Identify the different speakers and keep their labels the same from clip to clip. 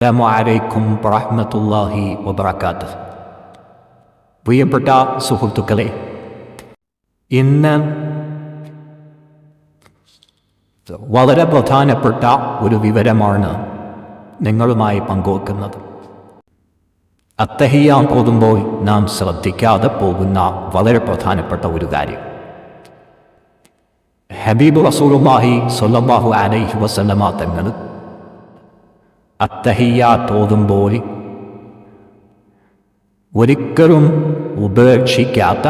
Speaker 1: അസ്സലാമു അലൈക്കും വറഹ്മത്തുള്ളാഹി വബറകാതുഹു. പ്രിയപ്പെട്ട സുഹൃത്തുക്കളെ, ഇന്ന് വളരെ പ്രധാനപ്പെട്ട ഒരു വിവരമാണ് നിങ്ങളുമായി പങ്കുവെക്കുന്നത്. അത്തഹിയ്യാത്ത് ഓതുമ്പോൾ നാം ശ്രദ്ധിക്കാതെ പോകുന്ന വളരെ പ്രധാനപ്പെട്ട ഒരു കാര്യം. ഹബീബ് റസൂലുള്ളാഹി സ്വല്ലല്ലാഹു അലൈഹി വസല്ലമ തങ്ങൾ അത്തഹിയ്യാത്ത് ഓതുമ്പോൾ ഒരിക്കലും ഉപേക്ഷിക്കാത്ത,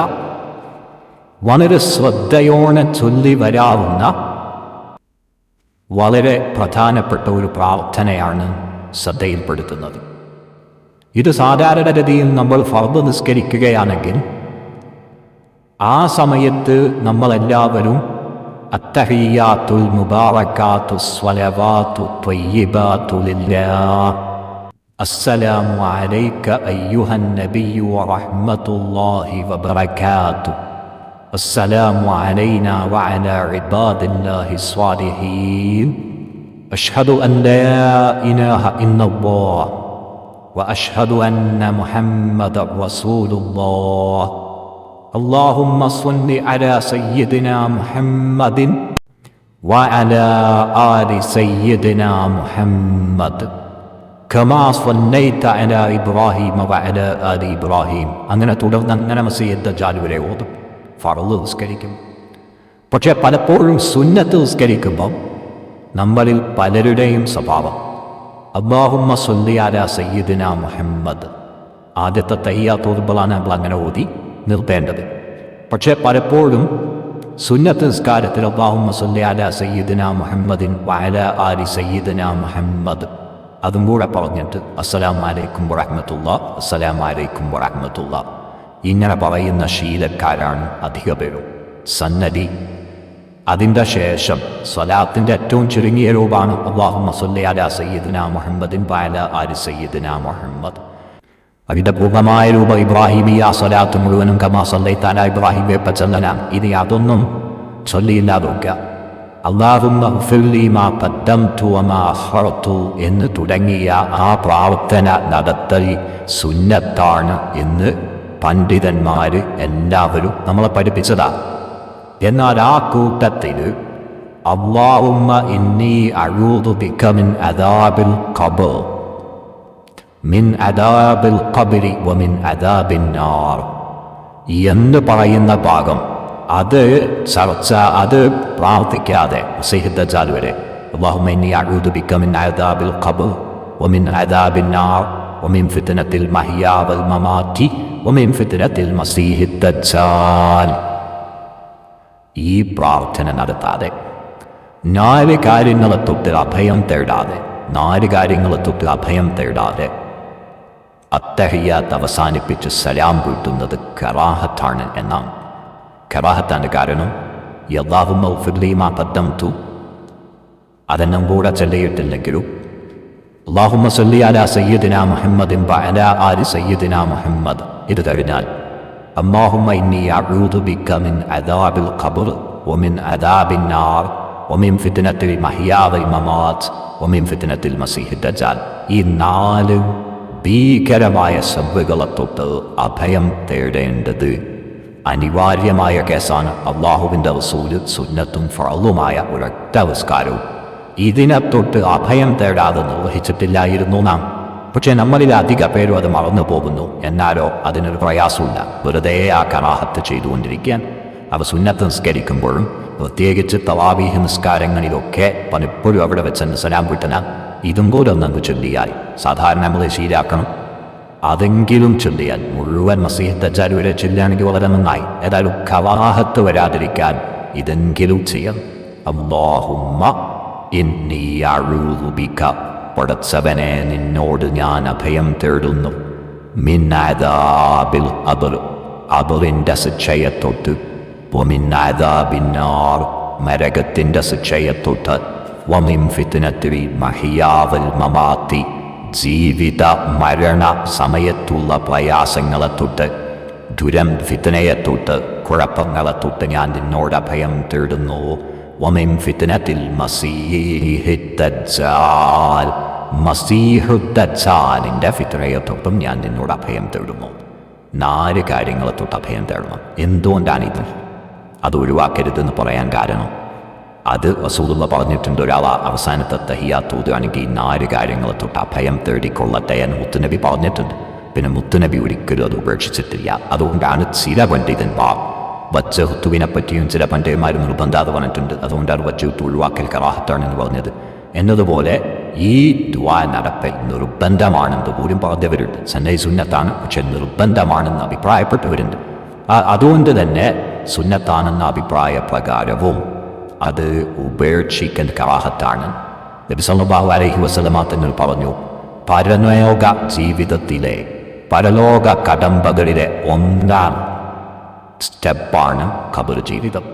Speaker 1: വളരെ ശ്രദ്ധയോടെ ചൊല്ലി വരാവുന്ന വളരെ പ്രധാനപ്പെട്ട ഒരു പ്രാർത്ഥനയാണ് ശ്രദ്ധയിൽപ്പെടുത്തുന്നത്. ഇത് സാധാരണഗതിയിൽ നമ്മൾ ഫർദ് നിസ്കരിക്കുകയാണെങ്കിൽ ആ സമയത്ത് നമ്മളെല്ലാവരും അത്തഹിയ്യാത്തുൽ മുബാറകാത്തു സ്വലവാത്തു ത്വയ്യിബാത്തു ലില്ലാഹ്, അസ്സലാമു അലൈക അയ്യുഹൻ നബിയ്യു വറഹ്മത്തുള്ളാഹി വബറകാതുഹു, അസ്സലാമു അലൈനാ വഅലാ ഇബാദില്ലാഹി സ്വാലിഹീൻ, അഷ്ഹദു അൻ ലാ ഇലാഹ ഇല്ലല്ലാഹ് വഅഷ്ഹദു അന്ന മുഹമ്മദൻ റസൂലുള്ളാഹ്, اللهم صل على سيدنا محمد وعلى آل سيدنا محمد كما صليت على إبراهيم وعلى آل إبراهيم. അങ്ങനെ തുടർന്ന് അങ്ങനെ മസീഹ് ദജ്ജാൽ വരെ ഓതും ഫർള് നിസ്കരിക്കും. പക്ഷേ പലപ്പോഴും സുന്നത്ത് നിസ്കരിക്കുമ്പോൾ നമ്മളിൽ പലരുടെയും സ്വഭാവം അല്ലാഹുമ്മ സ്വല്ലി അലാ സയ്യിദിനാ മുഹമ്മദ് ആദ്യത്തെ തഹിയ്യാത്ത് ഓതുമ്പോഴാണ് നമ്മൾ അങ്ങനെ ഓതി നിർത്തേണ്ടത്. പക്ഷേ പലപ്പോഴും സുന്നത്ത് നിസ്കാരത്തിൽ അല്ലാഹുമ്മ സ്വല്ലി അലാ സയ്യിദിനാ മുഹമ്മദിൻ വഅലാ ആലി സയ്യിദിനാ മുഹമ്മദ് അതും കൂടെ പറഞ്ഞിട്ട് അസ്സലാമു അലൈക്കും വറഹ്മത്തുള്ളാഹ്, അസ്സലാമു അലൈക്കും വറഹ്മത്തുള്ളാഹ് ഇങ്ങനെ പറയുന്ന ശീലക്കാരാണ് അധിക പേരും. സന്നദ്ധി അതിൻ്റെ ശേഷം സ്വലാത്തിൻ്റെ ഏറ്റവും ചുരുങ്ങിയ രൂപമാണ് അല്ലാഹുമ്മ സ്വല്ലി അലാ സയ്യിദിനാ മുഹമ്മദിൻ വഅലാ ആലി സയ്യിദിനാ മുഹമ്മദ്. അതിൻ്റെ പൂർണ്ണമായ രൂപ ഇബ്രാഹിമിയ സ്വലാത്ത് മുഴുവനും കമാ സല്ലൈത അലാ ഇബ്രാഹിം വെപ്പച്ചല്ലനാം. ഇത് അതൊന്നും ചൊല്ലിയില്ലാതൊക്കെ അല്ലാഹുമ്മ ഗ്ഫിർലി മാ ഖദ്ദംതു വമാ അഖർതു എന്ന് തുടങ്ങിയ ആ പ്രാർത്ഥന നടത്തൽ സുന്നത്താണ് എന്ന് പണ്ഡിതന്മാർ എല്ലാവരും നമ്മളെ പഠിപ്പിച്ചതാണ്. എന്നാൽ ആ കൂട്ടത്തിൽ അല്ലാഹുമ്മ ഇന്നി അഊദു ബിക മിൻ അദാബിൽ ഖബ്ർ മിൻ അദാബിൽ ഖബ്രി വമിൻ അദാബിൻ നാർ എന്ന് പറയുന്ന ഭാഗം അത് പ്രാർത്ഥിക്കാതെ മസീഹ് ദജ്ജാൽ വരെ അല്ലാഹുമ്മ ഇന്നി അഊദു ബിക മിൻ അദാബിൽ ഖബ്ർ വമിൻ അദാബിൻ നാർ വമിൻ ഫിത്നത്തിൽ മഹ്യാ വൽ മമാതി വമിൻ ഫിത്നത്തിൽ മസീഹ് ദജ്ജാൽ ഈ പ്രാർത്ഥന നടത്താതെ, 4 കാര്യങ്ങളെ തൊട്ട് അഭയം തേടാതെ അത്തഹിയ്യാത്ത് അവസാനിപ്പിച്ച് സലാം വീട്ടുന്നത് കറാഹത്താണ് എന്നാണ്. കറാഹത്താണ് കാരണം അല്ലാഹുമ്മ ഗ്ഫിർലി മാ ഖദ്ദംതു അതെന്നും കൂടെ ചൊല്ലിയിട്ടില്ലെങ്കിലും അല്ലാഹുമ്മ സ്വല്ലി അലാ സയ്യിദിനാ മുഹമ്മദിൻ വഅലാ ആലി സയ്യിദിനാ മുഹമ്മദ് ഇത് കഴിഞ്ഞാൽ അല്ലാഹുമ്മ ഇന്നി അഊദു ബിക മിൻ അദാബിൽ ഖബ്ർ വമിൻ അദാബിൻ നാർ വമിൻ ഫിത്നത്തിൽ മഹ്യാ വൽ മമാത് വമിൻ ഫിത്നത്തിൽ മസീഹ് ദജ്ജാൽ ഈ 4 ഭീകരമായ ശബ്ദങ്ങളെ തൊട്ട് അഭയം തേടേണ്ടത് അനിവാര്യമായ കേസാണ്. അല്ലാഹുവിൻ്റെ റസൂല് സുന്നത്തും ഫർളുമായ ഒരൊറ്റ നമസ്കാരവും ഇതിനെ തൊട്ട് അഭയം തേടാതെ നിർവഹിച്ചിട്ടില്ലായിരുന്നു നാം. പക്ഷേ നമ്മളിൽ അധിക പേരും അത് മറന്നു പോകുന്നു. എന്നാലോ അതിനൊരു പ്രയാസമില്ല, വെറുതെ ആ കറാഹത്ത് ചെയ്തുകൊണ്ടിരിക്കാൻ. അവ സുന്നത്ത് നിസ്കരിക്കുമ്പോഴും പ്രത്യേകിച്ച് തവാബീഹ് നിസ്കാരങ്ങളിലൊക്കെ പലപ്പോഴും അവിടെ വെച്ച് സലാം വീട്ടനാൽ ഇതും കൂടെ ഒന്നങ്ങ് ചൊല്ലിയാൽ, സാധാരണ നമ്മൾ ശീലാക്കണം, അതെങ്കിലും ചൊല്ലിയാൽ മുഴുവൻ മസീഹ് ദജ്ജാൽ വരെ ചൊല്ലുകയാണെങ്കിൽ വളരെ നന്നായി. ഏതായാലും കറാഹത്ത് വരാതിരിക്കാൻ ഇതെങ്കിലും ചെയ്യാം. അല്ലാഹുമ്മ ഇന്നി അഊദു ബിക പടച്ചവനെ നിന്നോട് ഞാൻ അഭയം തേടുന്നു മിൻ അദാബിൽ ഖബ്ർ ഖബ്റിൻ്റെ ശിക്ഷയെ തൊട്ട് വമിൻ അദാബിൻ നാർ നരകത്തിൻ്റെ ശിക്ഷയെ തൊട്ട് വമിൻ ഫിത്നത്തിൽ മഹ്യാ വൽ മമാതി ജീവിത മരണ സമയത്തുള്ള പ്രയാസങ്ങളെ തൊട്ട് ഫിത്നയെ തൊട്ട് കുഴപ്പങ്ങളെ തൊട്ട് ഞാൻ നിന്നോട് അഭയം തേടുന്നു. വമിൻ ഫിത്നത്തിൽ മസീഹി ദജ്ജാൽ മസീഹുദ്ദജാലിൻ്റെ ഫിത്നയെ തൊട്ടും ഞാൻ നിന്നോട് അഭയം തേടുന്നു. 4 കാര്യങ്ങളെ തൊട്ട് അഭയം തേടണം. എന്തുകൊണ്ടാണിത്? അത് ഒഴിവാക്കരുതെന്ന് പറയാൻ കാരണം അത് റസൂലുള്ളാഹി പറഞ്ഞിട്ടുണ്ട്, ഒരാൾ അവസാനത്തെ തഹിയ്യാത്ത് ഓതുകയാണെങ്കിൽ 4 കാര്യങ്ങളെ തൊട്ട് അഭയം തേടിക്കൊള്ളട്ടെ എന്ന് മുത്തുനബി പറഞ്ഞിട്ടുണ്ട്. പിന്നെ മുത്തുനബി ഒരിക്കലും അത് ഉപേക്ഷിച്ചിട്ടില്ല. അതുകൊണ്ടാണ് ചില പണ്ഡിതന്മാർ വജ്ജഹത്തുവിനെ പറ്റിയും ചില പണ്ഡിതന്മാർ നിർബന്ധാതെ പറഞ്ഞിട്ടുണ്ട്. അതുകൊണ്ടാണ് വജ്ജഹത്ത് ഒഴിവാക്കൽ കറാഹത്താണെന്ന് പറഞ്ഞത്. എന്നതുപോലെ ഈ ദുആ നടപ്പൽ നിർബന്ധമാണെന്ന് പോലും പറഞ്ഞവരുണ്ട്. സന്നൈ സുന്നത്താണ്, പക്ഷെ നിർബന്ധമാണെന്ന് അഭിപ്രായപ്പെട്ടവരുണ്ട്. അതുകൊണ്ട് തന്നെ സുന്നത്താണെന്ന അഭിപ്രായ പ്രകാരവും അത് ഉപേക്ഷിക്കൽ കറാഹത്താണ്. നബി സല്ലല്ലാഹു അലൈഹി വസല്ലമ തങ്ങൾ പറഞ്ഞു, പരലോക ജീവിതത്തിലെ പരലോക കടമ്പകളിലെ 1ാം സ്റ്റെപ്പാണ് ഖബർ ജീവിതം.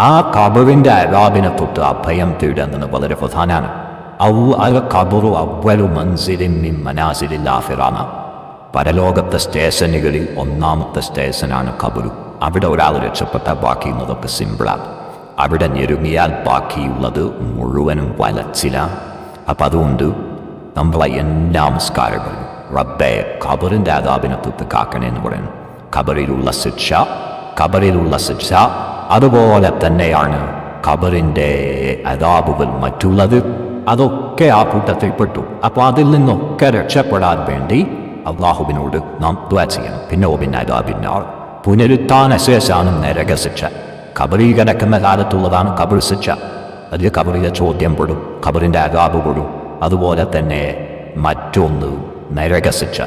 Speaker 1: ആ ഖബറിൻ്റെ അദാബിനെ തൊട്ട് അഭയം തേടുന്നത് വളരെ പ്രധാനമാണ്. ഖബറു അവ്വലു മൻസിലിൻ മിൻ മനാസിലിൽ ആഖിറന. പരലോകത്തെ സ്റ്റേഷനുകളിൽ 1ാമത്തെ സ്റ്റേഷനാണ് ഖബറു. അവിടെ ഒരാൾ രക്ഷപ്പെട്ട ബാക്കിയുള്ളതൊക്കെ സിമ്പിളാണ്. അവിടെ ഞെരുങ്ങിയാൽ ബാക്കിയുള്ളത് മുഴുവനും വലച്ചിലാണ്. അപ്പം അതുകൊണ്ട് നമ്മളെ എല്ലാ നമസ്കാരങ്ങളും റബ്ബേ ഖബറിൻ്റെ അദാബിനെ തൊട്ട് കാക്കണമെന്ന് പറയുന്നു. ഖബറിലുള്ള ശിക്ഷ അതുപോലെ തന്നെയാണ് ഖബറിൻ്റെ അദാബുകൾ മറ്റുള്ളത്. അതൊക്കെ ആ കൂട്ടത്തിൽപ്പെട്ടു. അപ്പോൾ അതിൽ നിന്നൊക്കെ രക്ഷപ്പെടാൻ വേണ്ടി അള്ളാഹുവിനോട് നാം ദുആ ചെയ്യണം. പിന്നെ അദാബിന്നാർ, പുനരുത്ഥാന ശേഷമാണ് നരകശിക്ഷ. ഖബറിൽ കിടക്കുന്ന കാലത്തുള്ളതാണ് ഖബർ ശിക്ഷ. അതിൽ ഖബറിലെ ചോദ്യം പെടും, ഖബറിൻ്റെ അദാബ് പെടും. അതുപോലെ തന്നെ മറ്റൊന്ന് നരകശിക്ഷ,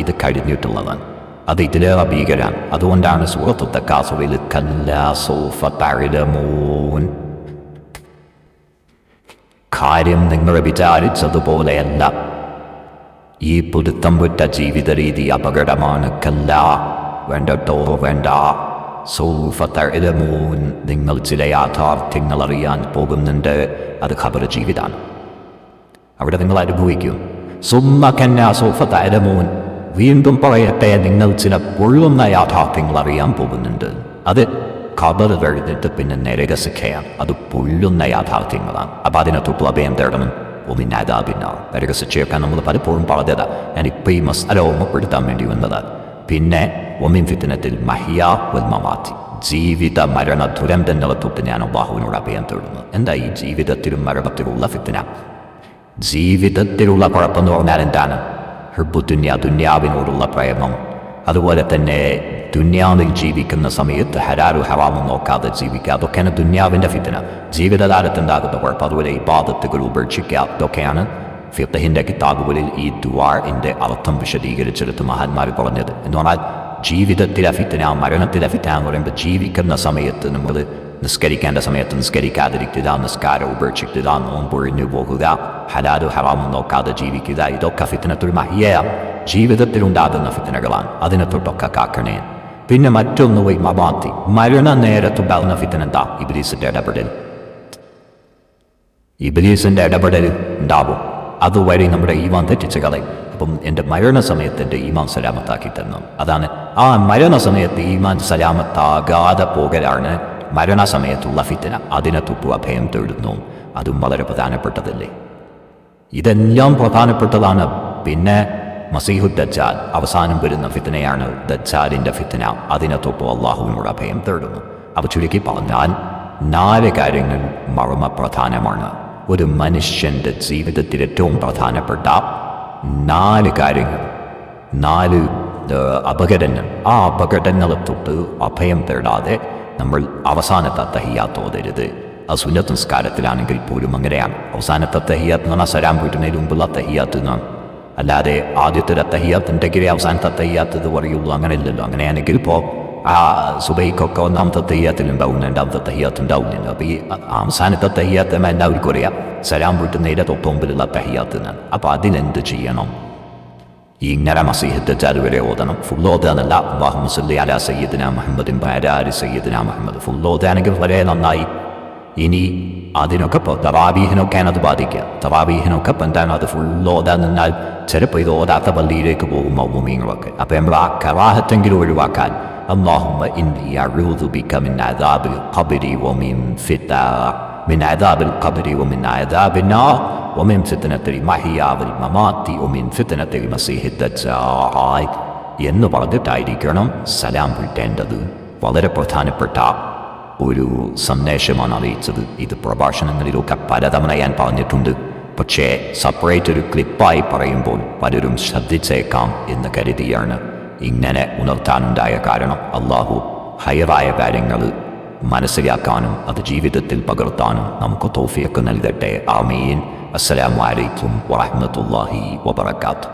Speaker 1: ഇത് കഴിഞ്ഞിട്ടുള്ളതാണ്. അത് ഇതിലേറെ ഭീകരാണ്. അതുകൊണ്ടാണ് സൂറത്തു തകാസുറിൽ കല്ലാ സൗഫ തഅലമൂൻ, കാര്യം നിങ്ങൾ വിചാരിച്ചതുപോലെയല്ല, ഈ പുതുത്തം വിട്ട ജീവിത രീതി അപകടമാണ്. കല്ലാ, വേണ്ടട്ടോ വേണ്ട. സൗഫ തഅലമൂൻ, നിങ്ങൾ ചില യാഥാർത്ഥ്യങ്ങൾ അറിയാൻ പോകുന്നുണ്ട്. അത് ഖബർ ജീവിതമാണ്. അവിടെ നിങ്ങൾ അനുഭവിക്കും. സുമ്മ കന്നാ സൗഫ തഅലമൂൻ, വീണ്ടും പറയട്ടെ, നിങ്ങൾ ചില പൊള്ളുന്ന യാഥാർത്ഥ്യങ്ങൾ അറിയാൻ പോകുന്നുണ്ട്. അത് ഖബർ കഴിഞ്ഞിട്ട് പിന്നെ നരകശിക്ഷയാണ്. അത് പൊള്ളുന്ന യാഥാർത്ഥ്യങ്ങളാണ്. അപ്പം അതിനെ തൊട്ട് അഭയം തേടണം. ഒമിനാദാബിന്നാർ, നരകശിക്ഷയൊക്കെ നമ്മൾ പലപ്പോഴും പറഞ്ഞതാ. ഞാനിപ്പോൾ ഈ മസാല ഓർമ്മപ്പെടുത്താൻ വേണ്ടി വന്നതാണ്. പിന്നെ ഒമിൻ ഫിത്നത്തിൽ മഹിയാ വൽ മമാത്തി, ജീവിത മരണ ദുരന്തങ്ങളെ തൊട്ട് ഞാൻ അല്ലാഹുവിനോട് അഭയം തേടുന്നത്. എന്താ ഈ ജീവിതത്തിലും മരണത്തിലുള്ള ഫിത്ന? ജീവിതത്തിലുള്ള കുഴപ്പമെന്ന് പറഞ്ഞാൽ എന്താണ്? ദുന്യാവിനോടുള്ള പ്രേമം. അതുപോലെ തന്നെ ദുന്യാവിൽ ജീവിക്കുന്ന സമയത്ത് ഹലാലു ഹറാമും നോക്കാതെ ജീവിക്കുക. അതൊക്കെയാണ് ദുന്യാവിൻ്റെ ഫിത്ന. ജീവിതകാലത്തുണ്ടാകുന്ന കുഴപ്പം. അതുപോലെ ഇബാദത്തുകൾ ഉപേക്ഷിക്കുക. അതൊക്കെയാണ് ഫിഖ്ഹിൻ്റെ കിതാബുകളിൽ ഈ ദുആഇൻ്റെ അർത്ഥം വിശദീകരിച്ചെടുത്ത് മഹാന്മാർ പറഞ്ഞത്. എന്ന് പറഞ്ഞാൽ ജീവിതത്തിലെ ഫിത്ന, മരണത്തിലെ ഫിത്ന എന്ന് പറയുമ്പോൾ ജീവിക്കുന്ന സമയത്ത് നമ്മൾ നിസ്കരിക്കേണ്ട സമയത്ത് നിസ്കരിക്കാതിരിക്കുക, നിസ്കാരം ഉപേക്ഷിക്കുക, നോമ്പൊഴിഞ്ഞു പോകുക, ഹലാലു ഹറാമും നോക്കാതെ ജീവിക്കുക. ഇതൊക്കെ ഫിത്നത്തുൽ മഹിയയാണ്. ജീവിതത്തിലുണ്ടാകുന്ന ഫിത്നകളാണ്. അതിനെ തൊട്ടൊക്കെ കാക്കണേ. പിന്നെ മറ്റൊന്ന് വൈ മമാത്തി, മരണ നേരത്തുണ്ടാകുന്ന ഫിത്ന എന്താ? ഇബ്ലീസിൻ്റെ ഇടപെടൽ ഉണ്ടാവും. അതുവഴി നമ്മുടെ ഈമാൻ തെറ്റിച്ച് കളയും. അപ്പം എൻ്റെ മരണസമയത്ത് എൻ്റെ ഈമാൻ സലാമത്താക്കി തരണം. അതാണ് ആ മരണസമയത്ത് ഈമാൻ സലാമത്താകാതെ പോകലാണ് മരണസമയത്തുള്ള ഫിത്ന. അതിനെ തൊട്ടു അഭയം തേടുന്നു. അതും വളരെ പ്രധാനപ്പെട്ടതല്ലേ? ഇതെല്ലാം പ്രധാനപ്പെട്ടതാണ്. പിന്നെ മസീഹുദ് ദജ്ജാൽ, അവസാനം വരുന്ന ഫിത്നയാണ് ദജ്ജാലിൻ്റെ ഫിത്ന. അതിനെ തൊട്ടു അള്ളാഹുവിനോട് അഭയം തേടുന്നു. അപ്പോൾ ചുരുക്കി പറഞ്ഞാൽ 4 കാര്യങ്ങൾ മർമ്മ പ്രധാനമാണ്. ഒരു മനുഷ്യൻ്റെ ജീവിതത്തിൽ ഏറ്റവും പ്രധാനപ്പെട്ട 4 കാര്യങ്ങൾ, 4 അപകടങ്ങൾ. ആ അപകടങ്ങളെ തൊട്ട് അഭയം തേടാതെ നമ്മൾ അവസാനത്തെ തഹിയ്യാത്ത് ഓതരുത്. അത് സുന്നത്ത് നിസ്കാരത്തിലാണെങ്കിൽ പോലും അങ്ങനെയാണ്. അവസാനത്തെ തഹിയ്യാത്ത് എന്ന് പറഞ്ഞാൽ സലാം വീട്ടുന്നതിന് മുമ്പുള്ള തഹിയ്യാത്ത് എന്നാണ്. അല്ലാതെ ആദ്യത്തെ തഹിയ്യാത്ത് ഉണ്ടെങ്കിലേ അവസാനത്തെ തഹിയ്യാത്ത് ഇത് പറയുള്ളൂ, അങ്ങനെ ഇല്ലല്ലോ. അങ്ങനെയാണെങ്കിൽ ഇപ്പോൾ ആ സുബൈക്കൊക്കെ 1ാമത്തെ തഹിയ്യാത്തിലുണ്ടാവും, 2ാമത്തെ തഹിയ്യാത്തുണ്ടാവില്ല. അപ്പോൾ ഈ അവസാനത്തെ തഹിയ്യാത്ത് എല്ലാവർക്കും അറിയാം, സലാം വീട്ടുന്നതിൻ്റെ തൊട്ടുമുമ്പിലുള്ള തഹിയ്യാത്ത് എന്നാണ്. അപ്പോൾ അതിനെന്ത് ചെയ്യണം? ഇങ്ങനെ മസീഹുദ് ദജ്ജാൽ വരെ ഓതണം. ഫുൾ ഓതാനല്ല. അല്ലാഹുമ്മ സ്വല്ലി അലാ സയ്യിദിനാ മുഹമ്മദിൻ വഅലാ ആലി സയ്യിദിനാ മുഹമ്മദ്. ഫുൾ ഓതാണെങ്കിൽ വളരെ നന്നായി. ഇനി അതിനൊക്കെ ഇപ്പോൾ തറാവീഹിനൊക്കെയാണ് അത് ബാധിക്കുക. തറാവീഹിനൊക്കെ ഇപ്പം എന്താണ്, അത് ഫുൾ ഓതാൻ നിന്നാൽ ചിലപ്പോൾ ഇത് ഓതാത്ത പള്ളിയിലേക്ക് പോകും മൗമൂമീങ്ങളൊക്കെ. അപ്പോൾ നമ്മൾ ആ കറാഹത്തെങ്കിലും ഒഴിവാക്കാൻ അല്ലാഹുമ്മ ഇന്നി അഊദു ബിക മിൻ അദാബിൽ ഖബ്രി വമിൻ ഫിത്ന من عذاب القبر ومن عذاب النار ومن فتنة المحيا والممات ومن فتنة المسيح الدجال എന്ന് പറഞ്ഞിട്ടായിരിക്കണം സലാം വീട്ടേണ്ടത്. വളരെ പ്രധാനപ്പെട്ട ഒരു സന്ദേശമാണ് അറിയിച്ചത്. ഇത് പ്രഭാഷണങ്ങളിലൊക്കെ പലതവണ ഞാൻ പറഞ്ഞിട്ടുണ്ട്. പക്ഷേ സെപ്പറേറ്റ് ഒരു ക്ലിപ്പായി പറയുമ്പോൾ പലരും ശ്രദ്ധിച്ചേക്കാം എന്ന് കരുതിയാണ് ഇങ്ങനെ ഉണർത്താനുണ്ടായ കാരണം. അള്ളാഹു ഹൈറായ കാര്യങ്ങൾ മനസ്സിലാക്കാനും അത് ജീവിതത്തിൽ പകർത്താനും നമുക്ക് തൗഫീഖ് നൽകട്ടെ. ആമീൻ. അസ്സലാമു അലൈക്കും വറഹ്മത്തുള്ളാഹി വബറകാതുഹു.